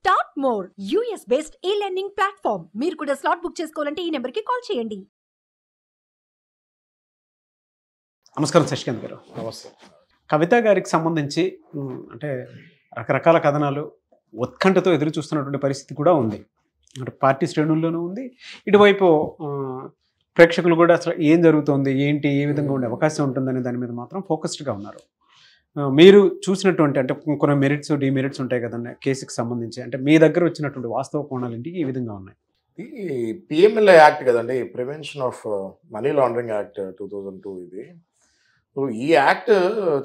Start more US based e-learning platform. మీరు కూడా slot book చేసుకోవాలంటే ఈ నెంబర్కి కాల్ చేయండి. నమస్కారం శశికాంత్ గారు. నమస్తే. కవిత గారికి సంబంధించి అంటే రకరకాల కథనాలు ఉత్కంఠతో ఎదురు చూస్తున్నటువంటి పరిస్థితి కూడా ఉంది. అంటే పార్టీ శ్రేణుల్లోనూ ఉంది, ఇటువైపు ప్రేక్షకులు కూడా అసలు ఏం జరుగుతుంది, ఏంటి, ఏ విధంగా ఉండే అవకాశం ఉంటుందనే దాని మీద మాత్రం ఫోకస్డ్గా ఉన్నారు. మీరు చూసినటువంటి అంటే కొన్ని మెరిట్స్ డిమెరిట్స్ ఉంటాయి కదండి కేసుకి సంబంధించి, అంటే మీ దగ్గర వచ్చినటువంటి వాస్తవ కోణాలు ఏంటి, ఈ విధంగా ఉన్నాయి? ఈ పిఎంఎల్ఏ యాక్ట్ కదండి, prevention of money laundering act 2002. ఇది ఈ యాక్ట్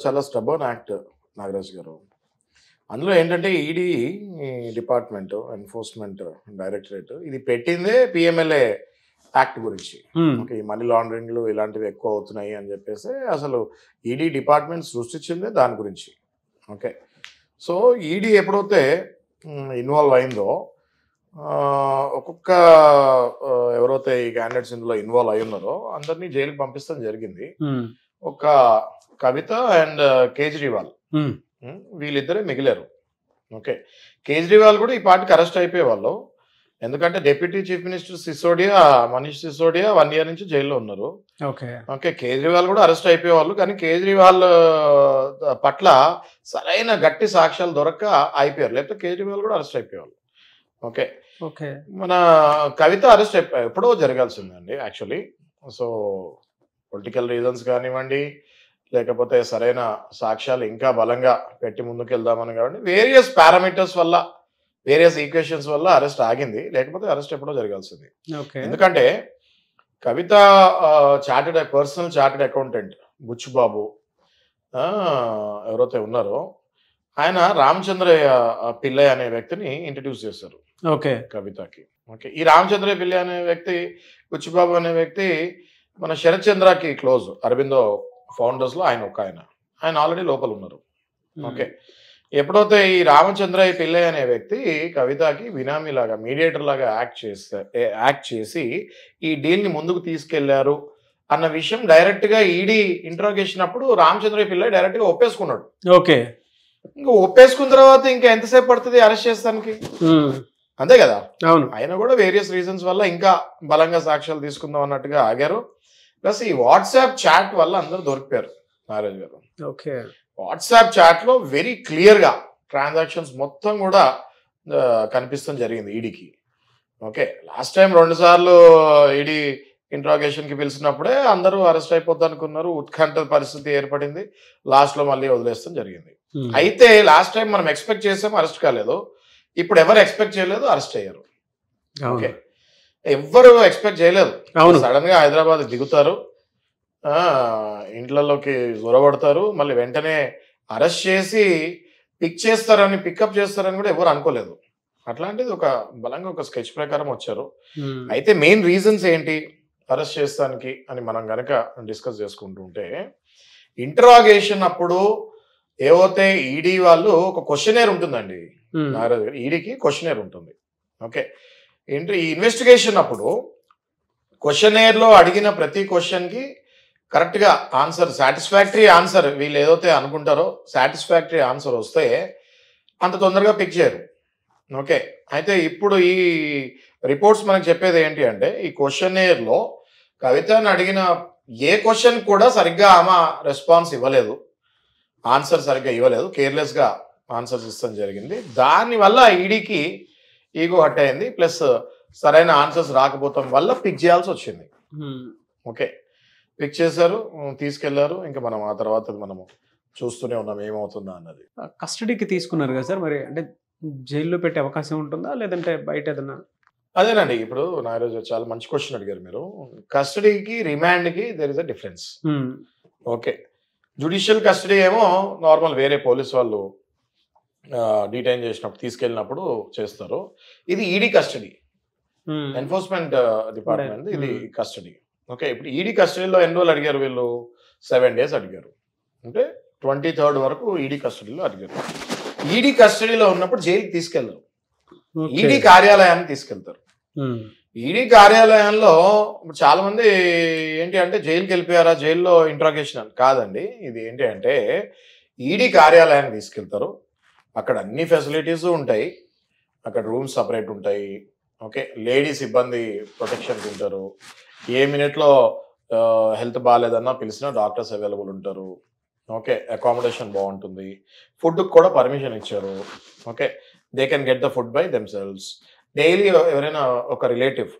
చాలా స్టబర్న్ యాక్ట్ నాగరాజ్ గారు. అందులో ఏంటంటే ఈడీ డిపార్ట్మెంట్, ఎన్ఫోర్స్మెంట్ డైరెక్టరేట్ ఇది పెట్టిందే పిఎంఎల్ఏ యాక్ట్ గురించి. ఓకే, ఈ మనీ లాండరింగ్లు ఇలాంటివి ఎక్కువ అవుతున్నాయి అని చెప్పేసి అసలు ఈడీ డిపార్ట్మెంట్ సృష్టించిందే దాని గురించి. ఓకే, సో ఈడీ ఎప్పుడైతే ఇన్వాల్వ్ అయిందో ఒక్కొక్క ఎవరైతే ఈ క్యాండిడేట్స్ ఇందులో ఇన్వాల్వ్ అయి ఉన్నారో అందరినీ జైలుకి పంపిస్తాం జరిగింది. ఒక కవిత అండ్ కేజ్రీవాల్ వీళ్ళిద్దరే మిగిలారు. ఓకే, కేజ్రీవాల్ కూడా ఈ పార్టీకి అరెస్ట్ అయిపోయేవాళ్ళు. ఎందుకంటే deputy chief minister Manish Sisodia 1 year నుంచి జైల్లో ఉన్నారు. ఓకే, కేజ్రీవాల్ కూడా అరెస్ట్ అయిపోయేవాళ్ళు, కానీ కేజ్రీవాల్ పట్ల సరైన గట్టి సాక్ష్యాలు దొరక్క అయిపోయారు, లేకపోతే కేజ్రీవాల్ కూడా అరెస్ట్ అయిపోయేవాళ్ళు. ఓకే, మన కవిత అరెస్ట్ ఎప్పుడో జరగాల్సిందండి యాక్చువల్లీ. సో పొలిటికల్ రీజన్స్ కానివ్వండి, లేకపోతే సరైన సాక్ష్యాలు ఇంకా బలంగా పెట్టి ముందుకు వెళ్దామని కానివ్వండి, వేరియస్ పారామీటర్స్ వల్ల, వేరియస్ ఈక్వేషన్స్ వల్ల అరెస్ట్ ఆగింది, లేకపోతే అరెస్ట్ ఎప్పుడో జరగాల్సింది. ఎందుకంటే కవిత పర్సనల్ చార్టెడ్ అకౌంటెంట్ బుచ్చుబాబు ఎవరైతే ఉన్నారో ఆయన రామచంద్రయ్య పిల్లయ్య అనే వ్యక్తిని ఇంట్రడ్యూస్ చేశారు కవితకి. ఓకే, ఈ రామచంద్రయ్య పిల్లయ్య అనే వ్యక్తి, బుచ్చుబాబు అనే వ్యక్తి మన శరత్ చంద్రకి క్లోజ్, అరబిందో ఫౌండర్స్ లో ఆయన ఆల్రెడీ లోపల ఉన్నారు. ఓకే, ఎప్పుడైతే ఈ రామచంద్రయ్య పిల్లయ్య అనే వ్యక్తి కవితకి బినామీ లాగా, మీడియేటర్ లాగా యాక్ట్ చేసి ఈ డీల్ ని ముందుకు తీసుకెళ్లారు అన్న విషయం డైరెక్ట్ గా ఈడీ ఇంట్రాగేషన్ అప్పుడు రామచంద్రయ్య పిల్లయ్య డైరెక్ట్ గా ఒప్పేసుకున్నాడు. ఓకే, ఇంకా ఒప్పేసుకున్న తర్వాత ఇంకా ఎంతసేపు పడుతుంది అరెస్ట్ చేస్తానికి, అంతే కదా. అవును, ఆయన కూడా వేరియస్ రీజన్స్ వల్ల ఇంకా బలంగా సాక్ష్యాలు తీసుకుందాం అన్నట్టుగా ఆగారు. ప్లస్ ఈ వాట్సాప్ చాట్ వల్ల అందరూ దొరికిపోయారు నారాజ్ గారు. ఓకే, వాట్సాప్ చాట్ లో వెరీ క్లియర్ గా ట్రాన్సాక్షన్స్ మొత్తం కూడా కనిపిస్తాం జరిగింది ఈడీకి. ఓకే, లాస్ట్ టైం 2 సార్లు ఈడీ ఇంట్రాగేషన్ కి పిలిచినప్పుడే అందరూ అరెస్ట్ అయిపోద్ది అనుకున్నారు, ఉత్కంఠ పరిస్థితి ఏర్పడింది, లాస్ట్ లో మళ్ళీ వదిలేస్తాం జరిగింది. అయితే లాస్ట్ టైం మనం ఎక్స్పెక్ట్ చేసాం, అరెస్ట్ కాలేదు. ఇప్పుడు ఎవరు ఎక్స్పెక్ట్ చేయలేదు, అరెస్ట్ అయ్యారు. ఓకే, ఎవ్వరు ఎక్స్పెక్ట్ చేయలేదు. సడన్ గా హైదరాబాద్ దిగుతారు, ఇంట్లలోకి జొరబడతారు, మళ్ళీ వెంటనే అరెస్ట్ చేసి పికప్ చేస్తారని కూడా ఎవరు అనుకోలేదు. అట్లాంటిది ఒక బలంగా ఒక స్కెచ్ ప్రకారం వచ్చారు. అయితే మెయిన్ రీజన్స్ ఏంటి అరెస్ట్ చేస్తానికి అని మనం గనక డిస్కస్ చేసుకుంటూ ఉంటే, ఇంటరాగేషన్ అప్పుడు ఏవైతే ఈడీ వాళ్ళు ఒక క్వశ్చనేర్ ఉంటుందండి, ఈడీకి క్వశ్చనేర్ ఉంటుంది. ఓకే, ఈ ఇన్వెస్టిగేషన్ అప్పుడు క్వశ్చనేర్ లో అడిగిన ప్రతి క్వశ్చన్ కి కరెక్ట్ గా ఆన్సర్, సాటిస్ఫాక్టరీ ఆన్సర్, వీళ్ళు ఏదైతే అనుకుంటారో సాటిస్ఫాక్టరీ ఆన్సర్ వస్తే అంత తొందరగా పిక్ చేయరు. ఓకే, అయితే ఇప్పుడు ఈ రిపోర్ట్స్ మనకు చెప్పేది ఏంటి అంటే, ఈ క్వశ్చనేర్ లో కవితను అడిగిన ఏ క్వశ్చన్ కూడా సరిగ్గా ఆమె రెస్పాన్స్ ఇవ్వలేదు, ఆన్సర్ సరిగ్గా ఇవ్వలేదు, కేర్లెస్ గా ఆన్సర్స్ ఇస్తాం జరిగింది. దానివల్ల ఈడీకి ఈగో హట్ అయింది, ప్లస్ సరైన ఆన్సర్స్ రాకపోవటం వల్ల పిక్ చేయాల్సి వచ్చింది. ఓకే, పిక్ చేశారు, తీసుకెళ్లారు. ఇంకా మనం ఆ తర్వాత మనము చూస్తూనే ఉన్నాం ఏమవుతుందా అన్నది. కస్టడీకి తీసుకున్నారు కదా సార్, మరి అంటే జైల్లో పెట్టే అవకాశం ఉంటుందా, లేదంటే బయట ఏదన్నా? అదేనండి, ఇప్పుడు నాగరాజు చాలా మంచి క్వశ్చన్ అడిగారు మీరు. కస్టడీకి రిమాండ్కి there is a difference. Okay, judicial custody ఏమో నార్మల్ వేరే పోలీస్ వాళ్ళు డిటైన్ చేసినప్పుడు తీసుకెళ్ళినప్పుడు చేస్తారు. ఇది ఈడీ కస్టడీ, ఎన్ఫోర్స్మెంట్ డిపార్ట్మెంట్, ఇది కస్టడీ. ఓకే, ఇప్పుడు ఈడీ కస్టడీలో ఎన్ని రోజులు అడిగారు వీళ్ళు? 7 days అడిగారు. అంటే 23rd వరకు ఈడీ కస్టడీలో అడిగారు. ఈడీ కస్టడీలో ఉన్నప్పుడు జైలుకి తీసుకెళ్తారు, ఈడీ కార్యాలయాన్ని తీసుకెళ్తారు. ఈడీ కార్యాలయంలో చాలా మంది ఏంటి అంటే జైలుకి వెళ్ళిపోయారా, జైల్లో ఇంట్రాగేషన్ అని కాదండి. ఇది ఏంటి అంటే ఈడీ కార్యాలయాన్ని తీసుకెళ్తారు, అక్కడ అన్ని ఫెసిలిటీస్ ఉంటాయి. అక్కడ రూమ్స్ సపరేట్ ఉంటాయి. ఓకే, లేడీస్ ఇబ్బంది ప్రొటెక్షన్కి ఉంటారు. ఏ మినిట్లో హెల్త్ బాగాలేదన్నా పిలిచినా డాక్టర్స్ అవైలబుల్ ఉంటారు. ఓకే, అకామిడేషన్ బాగుంటుంది. ఫుడ్కి కూడా పర్మిషన్ ఇచ్చారు. Okay, they can get the food by themselves. Daily ఎవరైనా ఒక రిలేటివ్,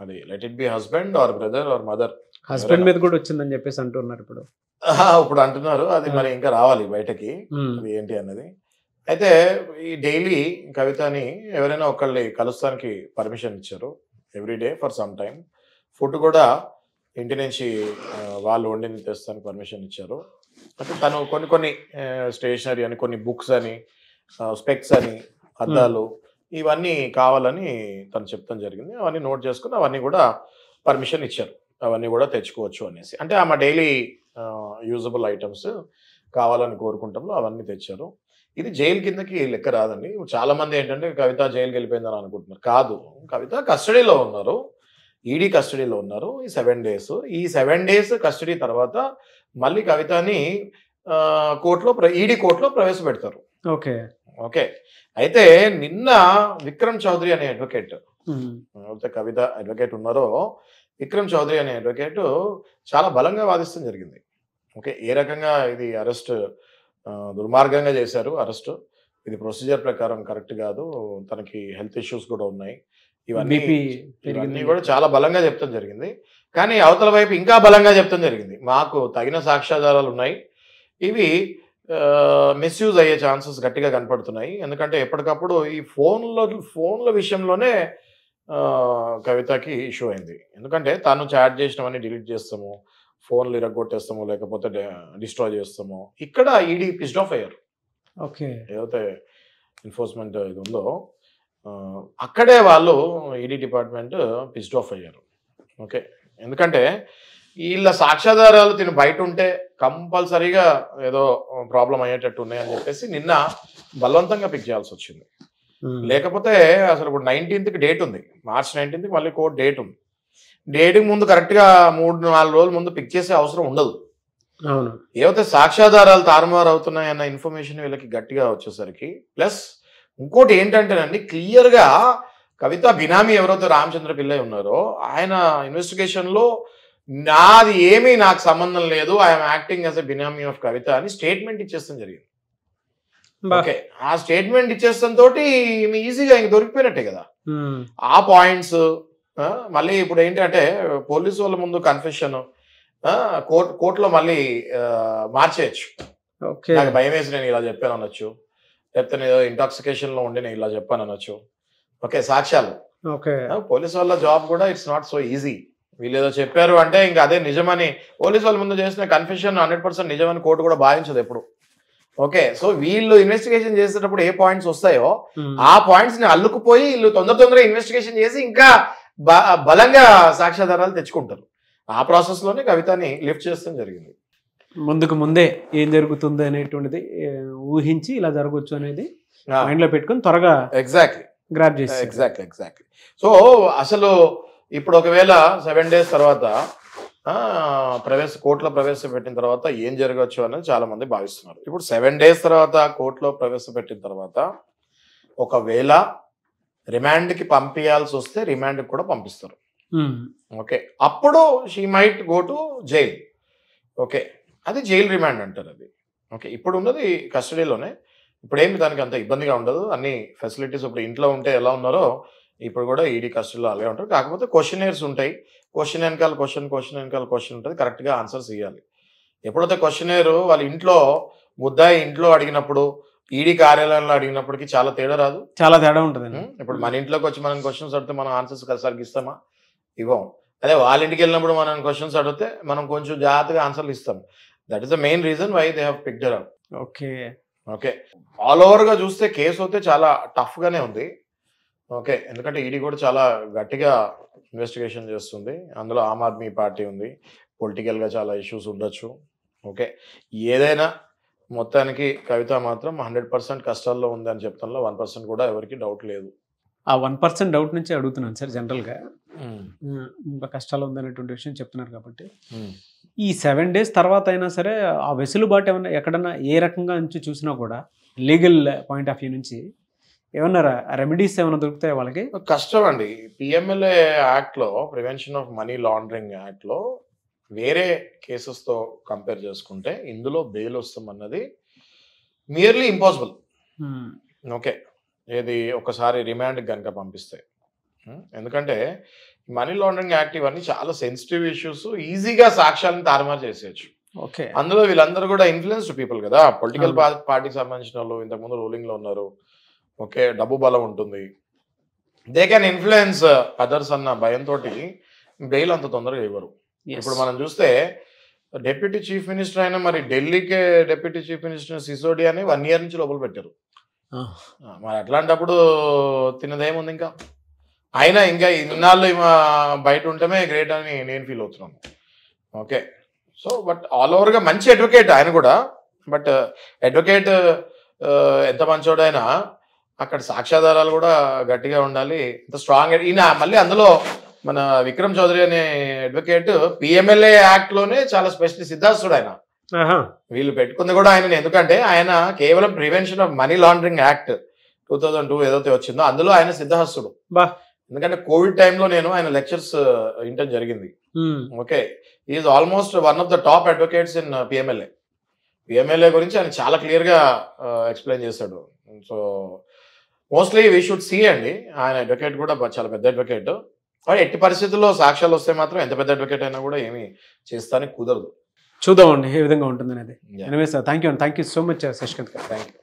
అది let it be husband or brother or mother, husband మీద కూడా వచ్చిందని చెప్పేసి అంటున్నారు ఇప్పుడు. ఇప్పుడు అంటున్నారు. అది మరి ఇంకా రావాలి బయటకి, అది ఏంటి అన్నది. అయితే ఈ డైలీ కవితని ఎవరైనా ఒకళ్ళని కలుస్తానికి పర్మిషన్ ఇచ్చారు everyday for some time. Food కూడా ఇంటి నుంచి వాళ్ళు వండింది తెస్తానికి పర్మిషన్ ఇచ్చారు. అంటే తను కొన్ని స్టేషనరీ అని, కొన్ని బుక్స్ అని, స్పెక్స్ అని, అద్దాలు, ఇవన్నీ కావాలని తను చెప్తాం జరిగింది. అవన్నీ నోట్ చేసుకుని అవన్నీ కూడా పర్మిషన్ ఇచ్చారు. అవన్నీ కూడా తెచ్చుకోవచ్చు అనేసి. అంటే ఆమె డైలీ యూజబుల్ ఐటమ్స్ కావాలని కోరుకుంటాంలో అవన్నీ తెచ్చారు. ఇది జైలు కిందకి లెక్క రాదండి. చాలా మంది ఏంటంటే కవిత జైలుకి వెళ్ళిపోయిందని అనుకుంటున్నారు. కాదు, కవిత కస్టడీలో ఉన్నారు, ఈడీ కస్టడీలో ఉన్నారు ఈ 7 days. ఈ 7 days కస్టడీ తర్వాత మళ్ళీ కవితని ఈడీ కోర్టులో ప్రవేశపెడతారు. ఓకే ఓకే, అయితే నిన్న విక్రమ్ చౌదరి అనే అడ్వకేట్, ఎవరైతే కవిత అడ్వకేట్ ఉన్నారో విక్రమ్ చౌదరి అనే అడ్వకేట్ చాలా బలంగా వాదిస్తూ జరిగింది. ఓకే, ఏ రకంగా ఇది అరెస్ట్ దుర్మార్గంగా చేశారు, అరెస్ట్ ఇది ప్రొసీజర్ ప్రకారం కరెక్ట్ కాదు, తనకి హెల్త్ ఇష్యూస్ కూడా ఉన్నాయి, ఇవన్నీ కూడా చాలా బలంగా చెప్తాం జరిగింది. కానీ అవతల వైపు ఇంకా బలంగా చెప్తాం జరిగింది, మాకు తగిన సాక్ష్యాధారాలు ఉన్నాయి, ఇవి మిస్యూజ్ అయ్యే ఛాన్సెస్ గట్టిగా కనపడుతున్నాయి. ఎందుకంటే ఎప్పటికప్పుడు ఈ ఫోన్ల విషయంలోనే కవితకి ఇష్యూ అయింది. ఎందుకంటే తను చాట్ చేసినవన్నీ డిలీట్ చేస్తాము, ఫోన్లు ఇరగొట్టేస్తాము, లేకపోతే డిస్ట్రాయ్ చేస్తాము. ఇక్కడ ఈడీ పిస్డ్ ఆఫ్ అయ్యారు. ఓకే, ఏదైతే ఎన్ఫోర్స్మెంట్ ఇది ఉందో అక్కడే వాళ్ళు ఈడీ డిపార్ట్మెంట్ పిస్డ్ ఆఫ్ అయ్యారు. ఓకే, ఎందుకంటే వీళ్ళ సాక్ష్యాధారాలు తిని బయట ఉంటే కంపల్సరీగా ఏదో ప్రాబ్లం అయ్యేటట్టు ఉన్నాయని చెప్పేసి నిన్న బలవంతంగా పిక్ చేయాల్సి వచ్చింది. లేకపోతే అసలు ఇప్పుడు 19th డేట్ ఉంది, March 19th మళ్ళీ కోర్టు డేట్ ఉంది. డేట్కి ముందు కరెక్ట్గా 3-4 రోజుల ముందు పిక్ చేసే అవసరం ఉండదు. అవును, ఏవైతే సాక్ష్యాధారాలు తారుమారు అవుతున్నాయన్న ఇన్ఫర్మేషన్ వీళ్ళకి గట్టిగా వచ్చేసరికి, ప్లస్ ఇంకోటి ఏంటంటేనండి, క్లియర్గా కవిత బినామీ ఎవరైతే రామచంద్ర పిల్లై ఉన్నారో ఆయన ఇన్వెస్టిగేషన్లో నాకు సంబంధం లేదు, I'm acting as a benami of Kavitha అని స్టేట్మెంట్ ఇచ్చేస్తాం జరిగింది. ఓకే, ఆ స్టేట్మెంట్ ఇచ్చేస్తాం తోటి ఈజీగా ఇంక దొరికిపోయినట్టే కదా ఆ పాయింట్స్. మళ్ళీ ఇప్పుడు ఏంటంటే పోలీసు వాళ్ళ ముందు కన్ఫెషన్ కోర్టులో మళ్ళీ మార్చేయచ్చు. నాకు భయం వేసి నేను ఇలా చెప్పాను అనొచ్చు, లేకపోతే నేను ఇంటాక్సికేషన్ లో ఉండి నేను ఇలా చెప్పాను అనొచ్చు. ఓకే, సాక్ష్యాలు. పోలీసు వాళ్ళ జాబ్ కూడా ఇట్స్ నాట్ సో ఈజీ. వీళ్ళు ఏదో చెప్పారు అంటే ఇంకా అదే నిజమని, పోలీసు వాళ్ళ ముందు చేసిన కన్ఫెషన్ 100% నిజమని కోర్టు కూడా భావించదు ఎప్పుడు. ఓకే, సో వీళ్ళు ఇన్వెస్టిగేషన్ చేసేటప్పుడు ఏ పాయింట్స్ వస్తాయో ఆ పాయింట్స్ ని అల్లుకుపోయి వీళ్ళు తొందరగా ఇన్వెస్టిగేషన్ చేసి ఇంకా బలంగా సాక్ష్యాధారాలు తెచ్చుకుంటారు. ఆ ప్రాసెస్ లోనే కవితని లిఫ్ట్ చేస్తాం జరిగింది. ముందే ఏం జరుగుతుంది అనేటువంటిది ఊహించి ఇలా జరగవచ్చు అనేది మైండ్ లో పెట్టుకుని త్వరగా గ్రాబ్ చేసి ఎగ్జాక్ట్లీ. సో అసలు ఇప్పుడు ఒకవేళ 7 days తర్వాత కోర్టులో ప్రవేశపెట్టిన తర్వాత ఏం జరగవచ్చు అనేది చాలా మంది భావిస్తున్నారు. ఇప్పుడు 7 days తర్వాత కోర్టులో ప్రవేశపెట్టిన తర్వాత ఒకవేళ రిమాండ్కి పంపించాల్సి వస్తే రిమాండ్కి కూడా పంపిస్తారు. ఓకే, అప్పుడు she might go to jail. Okay, అది జైల్ రిమాండ్ అంటారు అది. ఓకే, ఇప్పుడు ఉన్నది కస్టడీలోనే. ఇప్పుడు ఏమి దానికి అంత ఇబ్బందిగా ఉండదు, అన్ని ఫెసిలిటీస్ ఇప్పుడు ఇంట్లో ఉంటే ఎలా ఉన్నారో ఇప్పుడు కూడా ఈడీ కస్టడీలో అలాగే ఉంటారు. కాకపోతే క్వశ్చనర్స్ ఉంటాయి, క్వశ్చన్ వెనకాల క్వశ్చన్ ఉంటుంది, కరెక్ట్గా ఆన్సర్స్ ఇవ్వాలి. ఎప్పుడైతే క్వశ్చనర్ వాళ్ళ ఇంట్లో ముద్దాయి ఇంట్లో అడిగినప్పుడు ఈడీ కార్యాలయంలో అడిగినప్పటికీ చాలా తేడా ఉంటుంది. ఇప్పుడు మన ఇంట్లోకి వచ్చి మనం క్వశ్చన్స్ అడిగితే మనం ఆన్సర్స్ సరిగ్గా ఇస్తామా? ఇవ్వం. అదే వాళ్ళ ఇంటికి వెళ్ళినప్పుడు మనం క్వశ్చన్స్ అడిగితే మనం కొంచెం జాగ్రత్తగా ఆన్సర్లు ఇస్తాం. That is the main reason why they have picked up. Okay, all ఓవర్గా చూస్తే కేసు అయితే చాలా టఫ్గానే ఉంది. ఓకే, ఎందుకంటే ఈడీ కూడా చాలా గట్టిగా ఇన్వెస్టిగేషన్ చేస్తుంది. అందులో ఆమ్ ఆద్మీ పార్టీ ఉంది, పొలిటికల్గా చాలా ఇష్యూస్ ఉండొచ్చు. ఓకే, ఏదైనా మొత్తానికి కవిత మాత్రం 100% కష్టాల్లో ఉంది అని చెప్తాను. 1% కూడా ఎవరికి డౌట్ లేదు. ఆ 1% డౌట్ నుంచి అడుగుతున్నాను సార్. జనరల్గా కష్టాలు ఉందనేటువంటి విషయం చెప్తున్నారు కాబట్టి ఈ 7 days తర్వాత అయినా సరే ఆ వెసులుబాటు ఏమన్నా ఎక్కడన్నా ఏ రకంగా నుంచి చూసినా కూడా లీగల్ పాయింట్ ఆఫ్ వ్యూ నుంచి ఏమన్నా రెమెడీస్ ఏమైనా దొరుకుతాయి వాళ్ళకి? కష్టం అండి. పిఎంఎల్ఏ యాక్ట్లో, ప్రివెన్షన్ ఆఫ్ మనీ లాండరింగ్ యాక్ట్లో వేరే కేసెస్తో కంపేర్ చేసుకుంటే ఇందులో బెయిల్ వస్తామన్నది నియర్లీ ఇంపాసిబుల్. ఓకే, ఏది ఒకసారి రిమాండ్ కనుక పంపిస్తే. ఎందుకంటే మనీ లాండరింగ్ యాక్ట్ ఇవన్నీ చాలా సెన్సిటివ్ ఇష్యూస్, ఈజీగా సాక్ష్యాలను తారుమారు చేసేయచ్చు. ఓకే, అందులో వీళ్ళందరూ కూడా ఇన్ఫ్లుయెన్స్డ్ పీపుల్ కదా, పొలిటికల్ పార్టీకి సంబంధించిన వాళ్ళు, ఇంతకుముందు రూలింగ్లో ఉన్నారు. ఓకే, డబ్బు బలం ఉంటుంది, దే క్యాన్ ఇన్ఫ్లుయెన్స్ అదర్స్ అన్న భయంతో బెయిల్ అంత తొందరగా ఇవ్వరు. ఇప్పుడు మనం చూస్తే డిప్యూటీ చీఫ్ మినిస్టర్ అయినా, మరి ఢిల్లీకే డిప్యూటీ చీఫ్ మినిస్టర్ సిసోడియా అని 1 year నుంచి లోపల పెట్టారు. మరి అట్లాంటప్పుడు తినదేముంది ఇంకా. అయినా ఇంకా ఇన్నాళ్ళు బయట ఉంటమే గ్రేట్ అని నేను ఫీల్ అవుతున్నాను. ఓకే, సో బట్ ఆల్ ఓవర్గా మంచి అడ్వకేట్ ఆయన కూడా. బట్ అడ్వకేట్ ఎంత మంచోడైనా అక్కడ సాక్ష్యాధారాలు కూడా గట్టిగా ఉండాలి, ఇంత స్ట్రాంగ్. ఈయన మళ్ళీ అందులో మన విక్రమ్ చౌదరి అనే అడ్వకేట్ పిఎంఎల్ఏ యాక్ట్లోనే చాలా స్పెషలిస్ట్, సిద్ధాస్తుడు ఆయన. వీళ్ళు పెట్టుకుంది కూడా ఆయన, ఎందుకంటే ఆయన కేవలం prevention of money laundering act 2002 ఏదైతే వచ్చిందో అందులో ఆయన సిద్ధహస్తుడు. ఎందుకంటే కోవిడ్ టైంలో నేను ఆయన లెక్చర్స్ వినటం జరిగింది. Okay, is almost one of the top advocates in PMLA గురించి ఆయన చాలా క్లియర్గా ఎక్స్ప్లెయిన్ చేశాడు. So mostly we should see అండి, ఆయన అడ్వకేట్ కూడా చాలా పెద్ద అడ్వకేట్. ఎట్టి పరిస్థితుల్లో సాక్ష్యాలు వస్తే మాత్రం ఎంత పెద్ద అడ్వకేట్ అయినా కూడా ఏమీ చేస్తానికి కుదరదు. చూద్దామండి ఏ విధంగా ఉంటుంది అనేది. Anyways thank you so much Shashikant garu. Thank you.